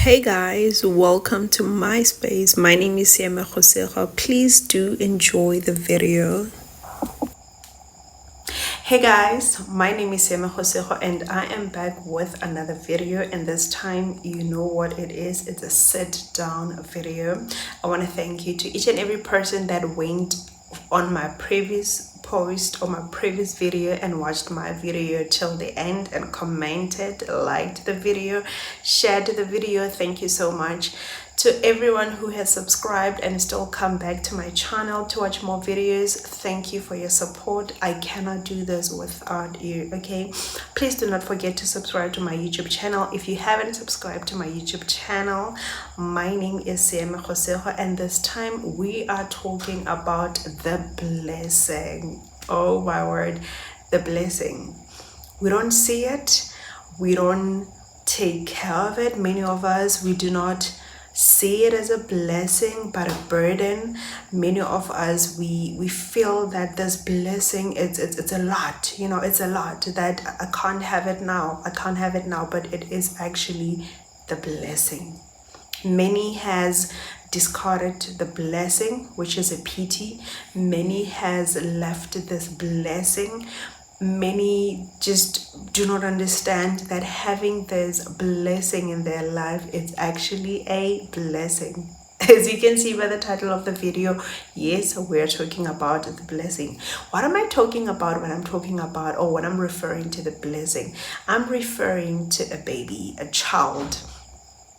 Hey guys, welcome to my space. My name is Seeme Gosego. Please do enjoy the video. Hey guys, my name is Seeme Gosego and I am back with another video, and this time you know what it is. It's a sit down video. I want to thank you to each and every person that went on my previous post or my previous video and watched my video till the end and commented, liked the video, shared the video. Thank you so much. To everyone who has subscribed and still come back to my channel to watch more videos, thank you for your support. I cannot do this without you. Okay, please do not forget to subscribe to my YouTube channel. If you haven't subscribed to my YouTube channel, my name is Seeme Gosego, and this time we are talking about the blessing. Oh my word, the blessing. We don't see it, we don't take care of it. Many of us, we do not see it as a blessing but a burden. Many of us, we feel that this blessing, it's a lot, it's a lot, that I can't have it now, but it is actually the blessing. Many has discarded the blessing, which is a pity. Many has left this blessing. Many just do not understand that having this blessing in their life is actually a blessing. As you can see by the title of the video, yes, we're talking about the blessing. What am I talking about when I'm talking about, or when I'm referring to the blessing? I'm referring to a baby, a child,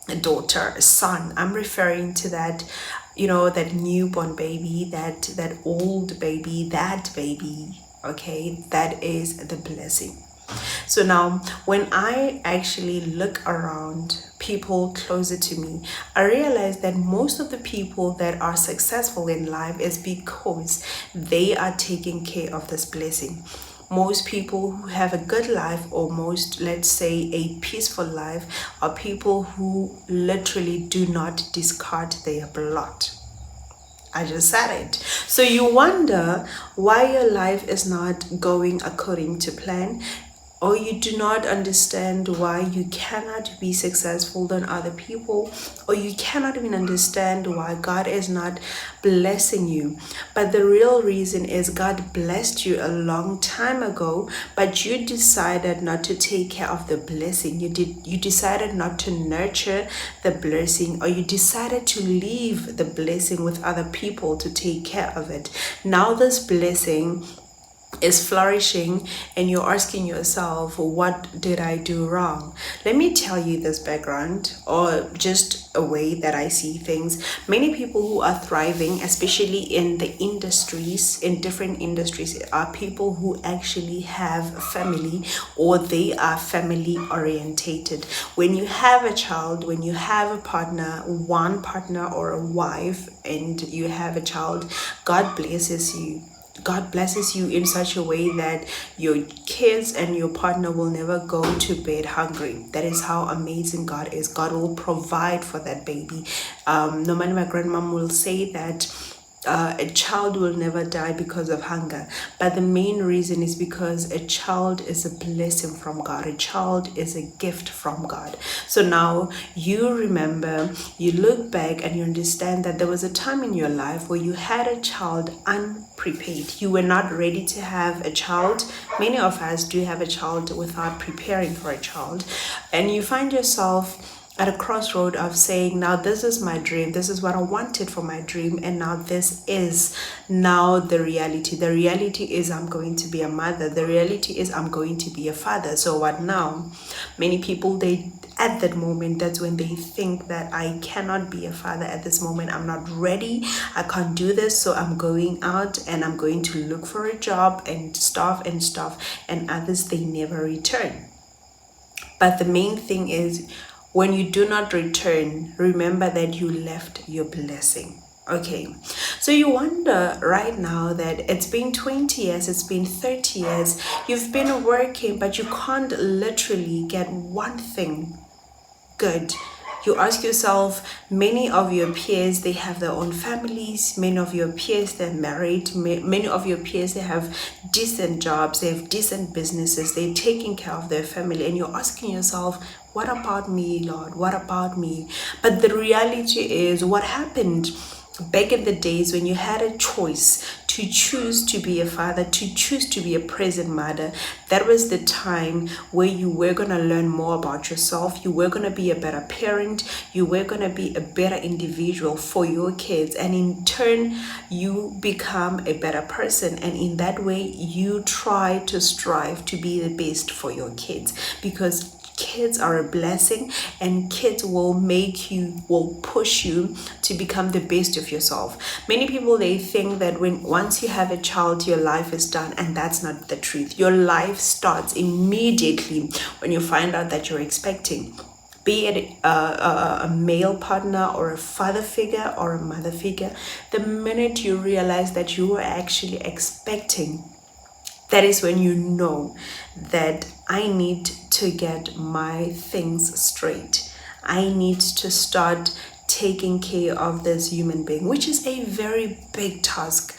a daughter, a son. I'm referring to that, that newborn baby, that old baby, that baby. Okay, that is the blessing. So now when I actually look around people closer to me, I realize that most of the people that are successful in life is because they are taking care of this blessing. Most people who have a good life, or most, let's say, a peaceful life, are people who literally do not discard their blood. I just said it. So you wonder why your life is not going according to plan, or you do not understand why you cannot be successful than other people, or you cannot even understand why God is not blessing you. But the real reason is God blessed you a long time ago, but you decided not to take care of the blessing. You decided not to nurture the blessing, or you decided to leave the blessing with other people to take care of it. Now this blessing is flourishing and you're asking yourself, what did I do wrong? Let me tell you this background, or just a way that I see things. Many people who are thriving, especially in the industries, in different industries, are people who actually have family, or they are family orientated. When you have a child, when you have a partner, one partner or a wife, and you have a child, God blesses you. God blesses you in such a way that your kids and your partner will never go to bed hungry. That is how amazing God is. God will provide for that baby. Normally my grandmom will say that a child will never die because of hunger, but the main reason is because a child is a blessing from God. A child is a gift from God. So now you remember, you look back and you understand that there was a time in your life where you had a child unprepared. You were not ready to have a child. Many of us do have a child without preparing for a child, and you find yourself at a crossroad of saying, now this is my dream, this is what I wanted for my dream, and now this is now the reality. The reality is I'm going to be a mother. The reality is I'm going to be a father. So what now? Many people, they at that moment, that's when they think that I cannot be a father at this moment. I'm not ready. I can't do this. So I'm going out and I'm going to look for a job and stuff. And others, they never return. But the main thing is, when you do not return, remember that you left your blessing. Okay, so you wonder right now that it's been 20 years, it's been 30 years, you've been working, but you can't literally get one thing good. You ask yourself, many of your peers, they have their own families. Many of your peers, they're married. Many of your peers, they have decent jobs. They have decent businesses. They're taking care of their family. And you're asking yourself, what about me, Lord? What about me? But the reality is, what happened back in the days when you had a choice to choose to be a father, to choose to be a present mother, that was the time where you were going to learn more about yourself. You were going to be a better parent. You were going to be a better individual for your kids. And in turn, you become a better person. And in that way, you try to strive to be the best for your kids, because kids are a blessing, and kids will push you to become the best of yourself. Many people, they think that once you have a child, your life is done, and that's not the truth. Your life starts immediately when you find out that you're expecting, be it a male partner or a father figure or a mother figure. The minute you realize that you are actually expecting, that is when you know that I need to get my things straight. I need to start taking care of this human being, which is a very big task.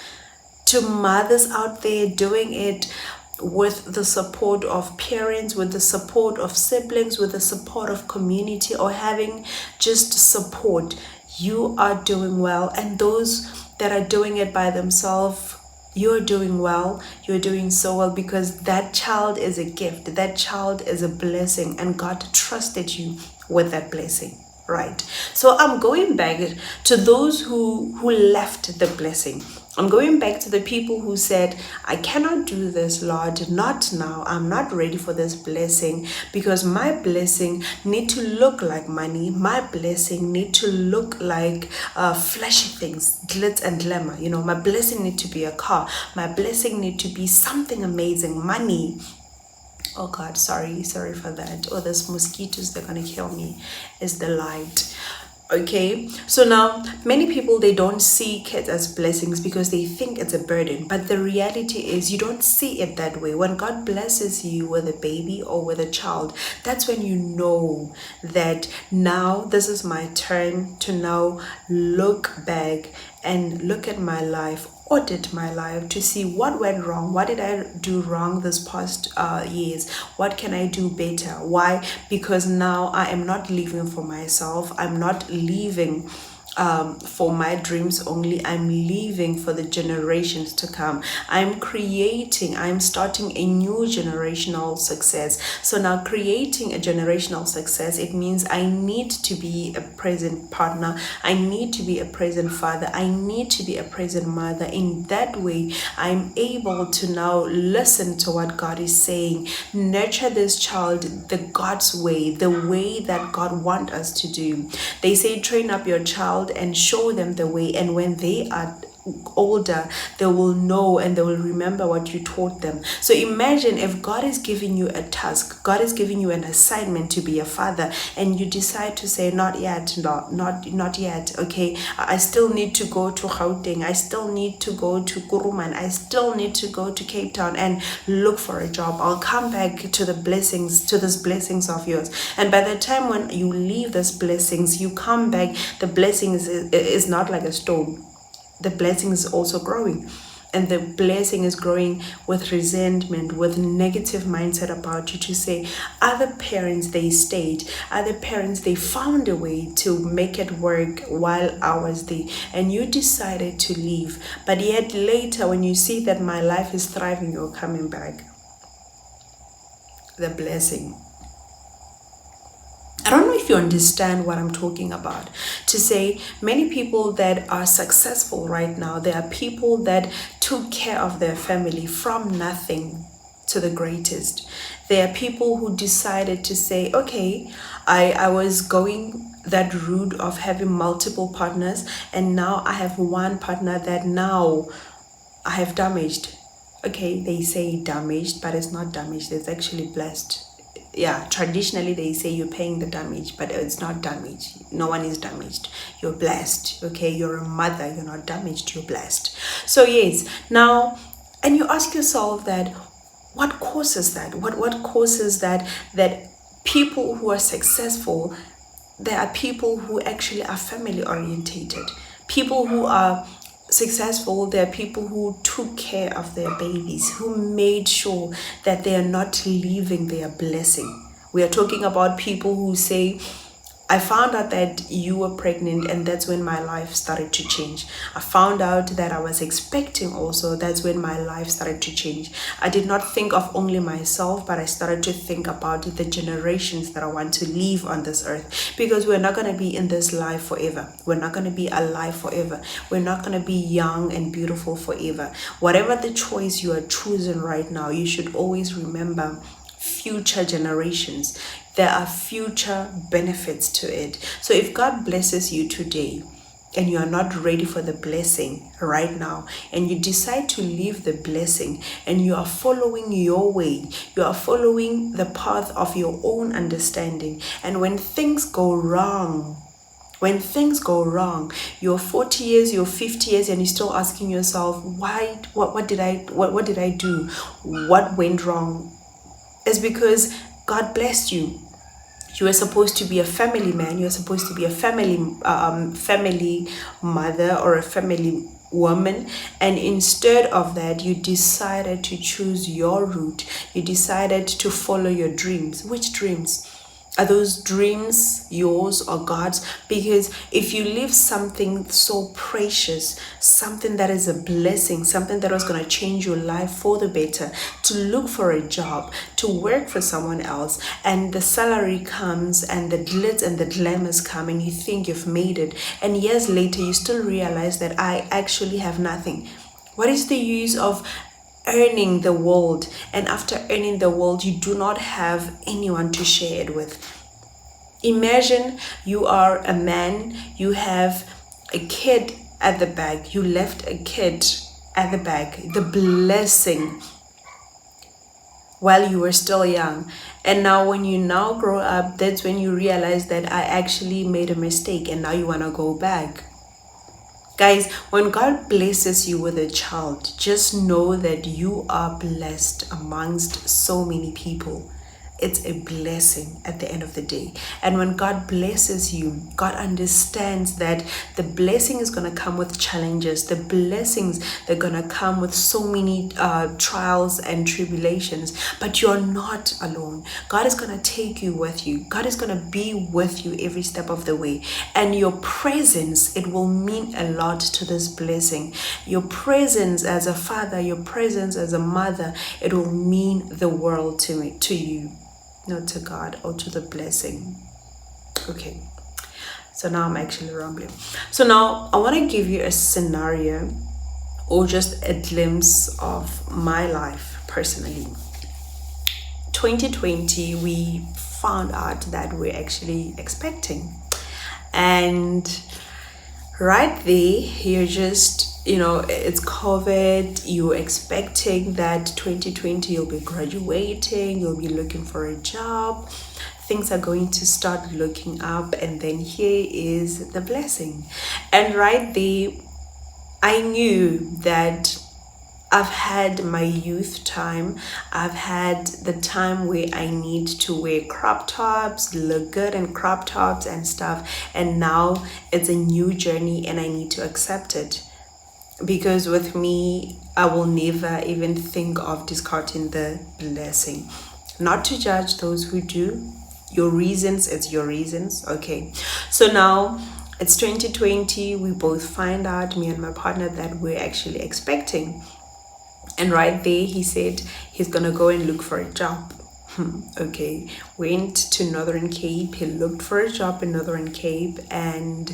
To mothers out there doing it with the support of parents, with the support of siblings, with the support of community, or having just support, you are doing well. And those that are doing it by themselves, you're doing well. You're doing so well, because that child is a gift. That child is a blessing, and God trusted you with that blessing, right? So I'm going back to those who left the blessing. I'm going back to the people who said, I cannot do this, Lord, not now. I'm not ready for this blessing, because my blessing need to look like money. My blessing need to look like flashy things, glitz and glamour. You know, my blessing need to be a car. My blessing need to be something amazing, money. Oh God, sorry for that. Oh, those mosquitoes, they're gonna kill me. Is the light. Okay, so now many people, they don't see kids as blessings because they think it's a burden, but the reality is you don't see it that way. When God blesses you with a baby or with a child, that's when you know that now this is my turn to now look back and look at my life, audit my life to see what went wrong. What did I do wrong this past years? What can I do better? Why? Because now I am not living for myself. I'm not living for my dreams only. I'm living for the generations to come. I'm starting a new generational success. So now, creating a generational success, it means I need to be a present partner. I need to be a present father. I need to be a present mother. In that way, I'm able to now listen to what God is saying, nurture this child the God's way, the way that God wants us to do. They say, train up your child and show them the way, and when they are older, they will know and they will remember what you taught them. So imagine if God is giving you a task, God is giving you an assignment to be a father, and you decide to say, not yet, not yet. Okay, I still need to go to Gauteng, I still need to go to Kuruman, I still need to go to Cape Town and look for a job. I'll come back to the blessings, to these blessings of yours. And by the time when you leave these blessings, you come back, the blessings is not like a stone. The blessing is also growing, and the blessing is growing with resentment, with negative mindset about you, to say other parents, they stayed, other parents, they found a way to make it work while I was there, and you decided to leave. But yet later, when you see that my life is thriving, you're coming back. The blessing. I don't know if you understand what I'm talking about. To say, many people that are successful right now, there are people that took care of their family from nothing to the greatest. There are people who decided to say, okay, I was going that route of having multiple partners, and now I have one partner that now I have damaged. Okay, they say damaged, but it's not damaged, it's actually blessed. Yeah, traditionally they say you're paying the damage, but it's not damage. No one is damaged. You're blessed. Okay, you're a mother, you're not damaged, you're blessed. So yes, now, and you ask yourself that what causes that? What causes that people who are successful, there are people who actually are family orientated, people who are successful. There are people who took care of their babies, who made sure that they are not leaving their blessing. We are talking about people who say, I found out that you were pregnant, and that's when my life started to change. I found out that I was expecting also. That's when my life started to change. I did not think of only myself, but I started to think about the generations that I want to leave on this earth, because we're not going to be in this life forever. We're not going to be alive forever. We're not going to be young and beautiful forever. Whatever the choice you are choosing right now, you should always remember future generations. There are future benefits to it. So if God blesses you today and you are not ready for the blessing right now, and you decide to leave the blessing, and you are following your way, you are following the path of your own understanding, and when things go wrong, you're 40 years, you're 50 years, and you're still asking yourself, why, what did I do? What went wrong? It's because God blessed you. You were supposed to be a family man. You were supposed to be a family mother or a family woman, and instead of that, you decided to choose your route. You decided to follow your dreams. Which dreams? Are those dreams yours or God's? Because if you leave something so precious, something that is a blessing, something that was going to change your life for the better, to look for a job, to work for someone else, and the salary comes and the glitz and the glamours come, and you think you've made it, and years later you still realize that I actually have nothing. What is the use of earning the world, and after earning the world you do not have anyone to share it with? Imagine you are a man, you have a kid at the back, you left a kid at the back, the blessing, while you were still young. And now when you now grow up, that's when you realize that I actually made a mistake, and now you want to go back. Guys, when God blesses you with a child, just know that you are blessed amongst so many people. It's a blessing at the end of the day. And when God blesses you, God understands that the blessing is going to come with challenges. The blessings, they're going to come with so many trials and tribulations. But you're not alone. God is going to take you with you. God is going to be with you every step of the way. And your presence, it will mean a lot to this blessing. Your presence as a father, your presence as a mother, it will mean the world to you. Not to God or to the blessing. Okay, so now I'm actually rambling. So now I want to give you a scenario, or just a glimpse of my life personally. 2020, we found out that we're actually expecting, and right there you're just, it's COVID, you're expecting that 2020 you'll be graduating, you'll be looking for a job, things are going to start looking up, and then here is the blessing. And right there I knew that I've had my youth time. I've had the time where I need to wear crop tops, look good in crop tops and stuff, and now it's a new journey and I need to accept it. Because with me, I will never even think of discarding the blessing. Not to judge those who do. Your reasons, it's your reasons. Okay. So now it's 2020. We both find out, me and my partner, that we're actually expecting. And right there, he said he's going to go and look for a job. Okay. Went to Northern Cape. He looked for a job in Northern Cape, and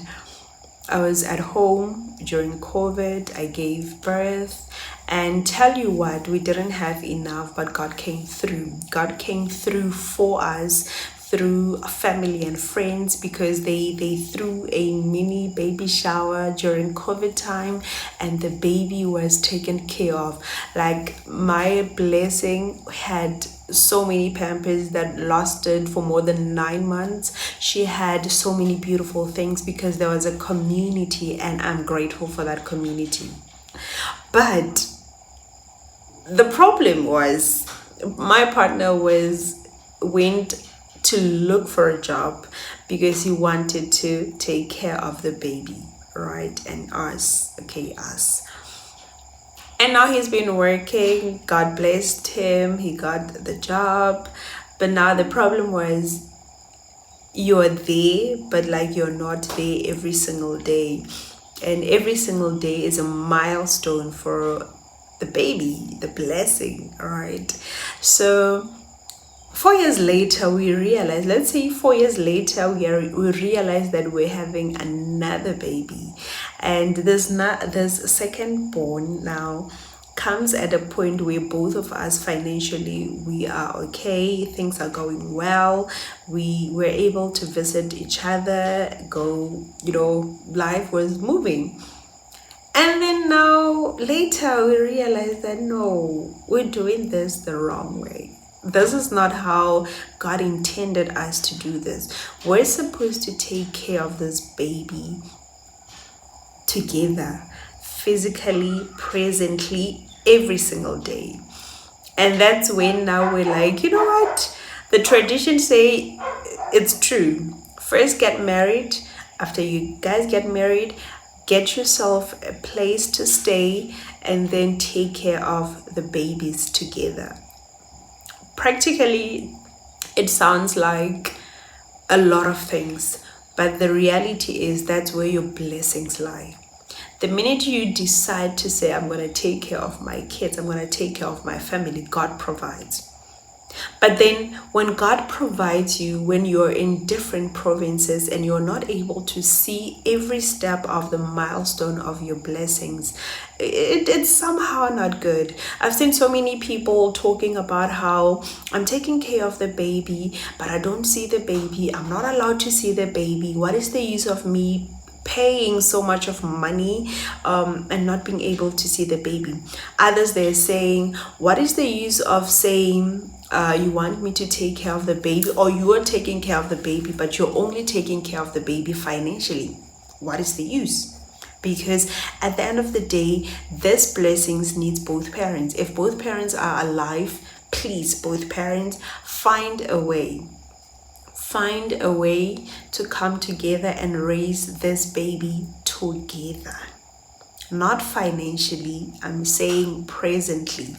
I was at home during COVID. I gave birth, and tell you what, we didn't have enough, but God came through. God came through for us through family and friends, because they threw a mini baby shower during COVID time, and the baby was taken care of. Like, my blessing had so many Pampers that lasted for more than 9 months. She had so many beautiful things because there was a community, and I'm grateful for that community. But the problem was, my partner went to look for a job, because he wanted to take care of the baby, right? And us, okay, us. And now he's been working. God blessed him. He got the job. But now the problem was you're there, but like you're not there every single day. And every single day is a milestone for the baby, the blessing, all right? So 4 years later, we realize, let's say 4 years later, we realize that we're having another baby. And this second born now comes at a point where both of us financially, we are okay, things are going well, we were able to visit each other, go, life was moving. And then now later we realize that no, we're doing this the wrong way. This is not how God intended us to do this. We're supposed to take care of this baby together, physically, presently, every single day. And that's when now we're like, you know what? The traditions say it's true. First get married. After you guys get married, get yourself a place to stay and then take care of the babies together. Practically, it sounds like a lot of things, but the reality is that's where your blessings lie. The minute you decide to say, I'm going to take care of my kids, I'm going to take care of my family, God provides. But then when God provides you, when you're in different provinces and you're not able to see every step of the milestone of your blessings, it's somehow not good. I've seen so many people talking about how I'm taking care of the baby, but I don't see the baby. I'm not allowed to see the baby. What is the use of me paying so much of money and not being able to see the baby? Others, they're saying, what is the use of saying you want me to take care of the baby, or you are taking care of the baby, but you're only taking care of the baby financially? What is the use? Because at the end of the day, this blessings needs both parents. If both parents are alive, please, both parents, find a way to come together and raise this baby together. Not financially, I'm saying presently.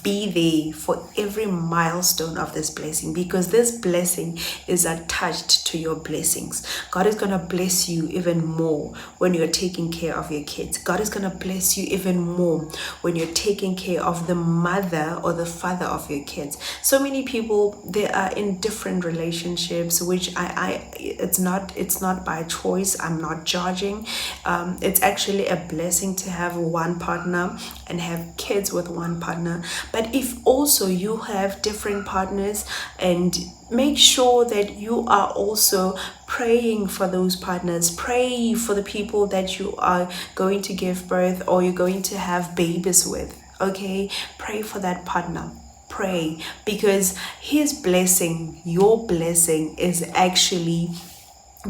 Be there for every milestone of this blessing, because this blessing is attached to your blessings. God is going to bless you even more when you're taking care of your kids. God is going to bless you even more when you're taking care of the mother or the father of your kids. So many people, they are in different relationships, which it's not by choice. I'm not judging. It's actually a blessing to have one partner and have kids with one partner. But if also you have different partners, and make sure that you are also praying for those partners. Pray for the people that you are going to give birth or you're going to have babies with. Okay, pray for that partner. Pray, because his blessing, your blessing, is actually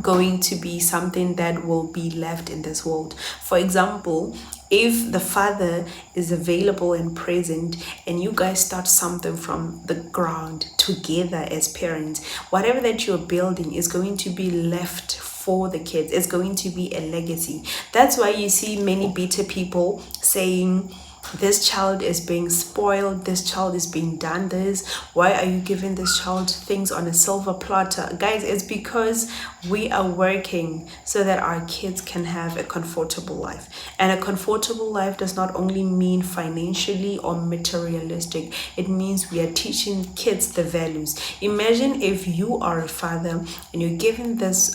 going to be something that will be left in this world. For example, if the father is available and present and you guys start something from the ground together as parents, whatever that you're building is going to be left for the kids. It's going to be a legacy. That's why you see many bitter people saying, this child is being spoiled, this child is being done this, why are you giving this child things on a silver platter? Guys, it's because we are working so that our kids can have a comfortable life. And a comfortable life does not only mean financially or materialistic, it means we are teaching kids the values. Imagine if you are a father and you're giving this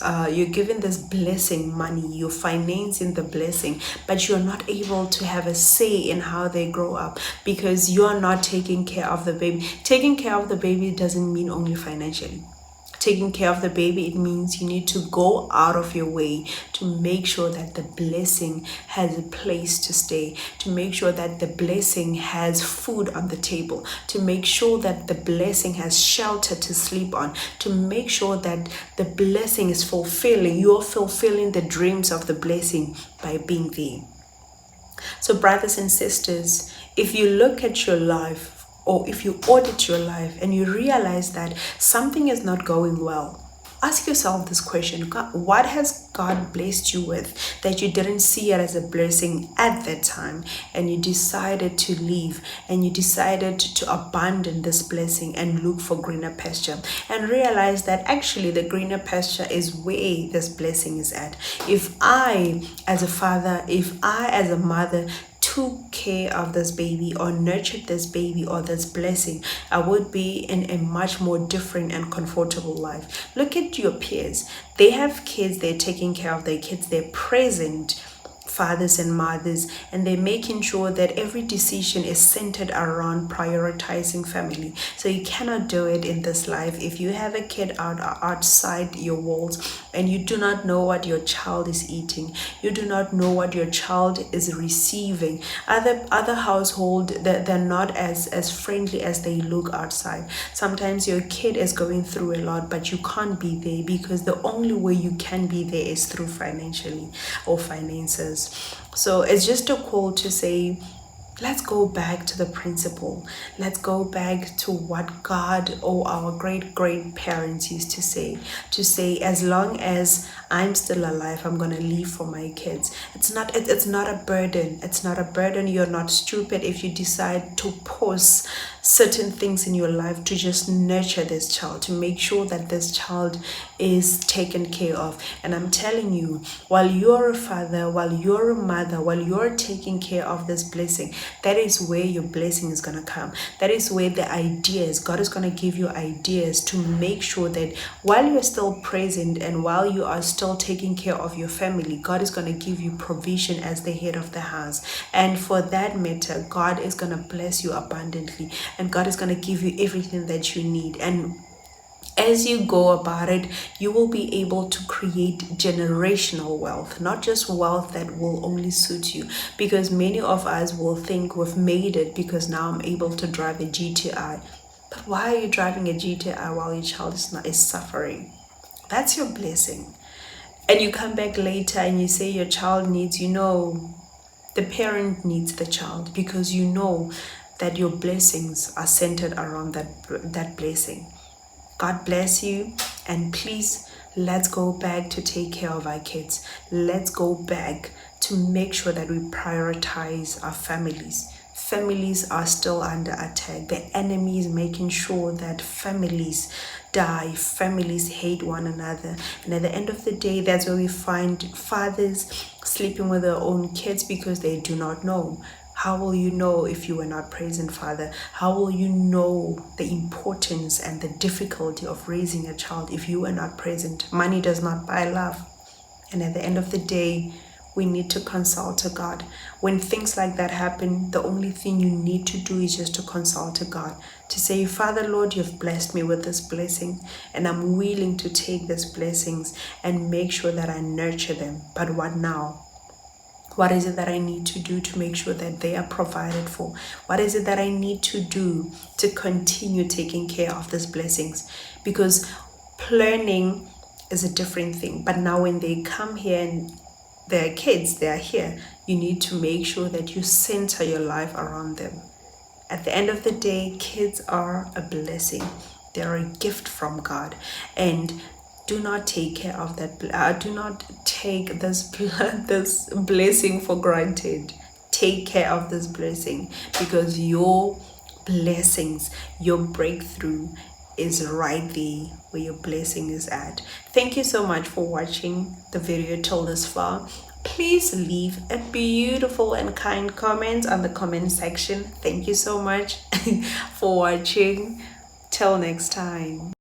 blessing money, you're financing the blessing, but you're not able to have a say in how they grow up because you're not taking care of the baby. Taking care of the baby doesn't mean only financially. Taking care of the baby, it means you need to go out of your way to make sure that the blessing has a place to stay, to make sure that the blessing has food on the table, to make sure that the blessing has shelter to sleep on, to make sure that the blessing is fulfilling. You're fulfilling the dreams of the blessing by being there. So brothers and sisters, if you look at your life, or if you audit your life and you realize that something is not going well, Ask yourself this question: God, what has God blessed you with that you didn't see it as a blessing at that time, and you decided to leave, and you decided to abandon this blessing and look for greener pasture, and realize that actually the greener pasture is where this blessing is at. If I as a father, if I as a mother took care of this baby or nurtured this baby or this blessing, I would be in a much more different and comfortable life. Look at your peers. They have kids, they're taking care of their kids, they're present fathers and mothers, and they're making sure that every decision is centered around prioritizing family. So you cannot do it in this life if you have a kid outside your walls and you do not know what your child is eating, you do not know what your child is receiving. Other household, they're not as friendly as they look outside. Sometimes your kid is going through a lot, but you can't be there because the only way you can be there is through financially or finances. So it's just a call to say, let's go back to the principle. Let's go back to what God or our great parents used to say. To say, as long as I'm still alive, I'm gonna leave for my kids. It's not a burden. It's not a burden. You're not stupid if you decide to pause certain things in your life to just nurture this child, to make sure that this child is taken care of. And I'm telling you, while you're a father, while you're a mother, while you're taking care of this blessing, that is where your blessing is going to come. That is where the ideas, God is going to give you ideas to make sure that while you're still present and while you are still taking care of your family, God is going to give you provision as the head of the house. And for that matter, God is going to bless you abundantly, and God is going to give you everything that you need. And as you go about it, you will be able to create generational wealth, not just wealth that will only suit you. Because many of us will think we've made it because now I'm able to drive a GTI. But why are you driving a GTI while your child is suffering? That's your blessing. And you come back later and you say your child needs, the parent needs the child, because you know that your blessings are centered around that blessing. God bless you, and please, let's go back to take care of our kids. Let's go back to make sure that we prioritize our families. Families are still under attack. The enemy is making sure that families die, families hate one another. And at the end of the day, that's where we find fathers sleeping with their own kids because they do not know. How will you know if you were not present, Father? How will you know the importance and the difficulty of raising a child if you were not present? Money does not buy love. And at the end of the day, we need to consult to God. When things like that happen, the only thing you need to do is just to consult to God. To say, Father, Lord, you've blessed me with this blessing, and I'm willing to take these blessings and make sure that I nurture them. But what now? What is it that I need to do to make sure that they are provided for? What is it that I need to do to continue taking care of these blessings? Because planning is a different thing. But now when they come here and they're kids, they are here, you need to make sure that you center your life around them. At the end of the day, kids are a blessing. They're a gift from God. And do not take care of that. Do not take this blessing for granted. Take care of this blessing, because your blessings, your breakthrough is right there where your blessing is at. Thank you so much for watching the video till this far. Please leave a beautiful and kind comment on the comment section. Thank you so much for watching. Till next time.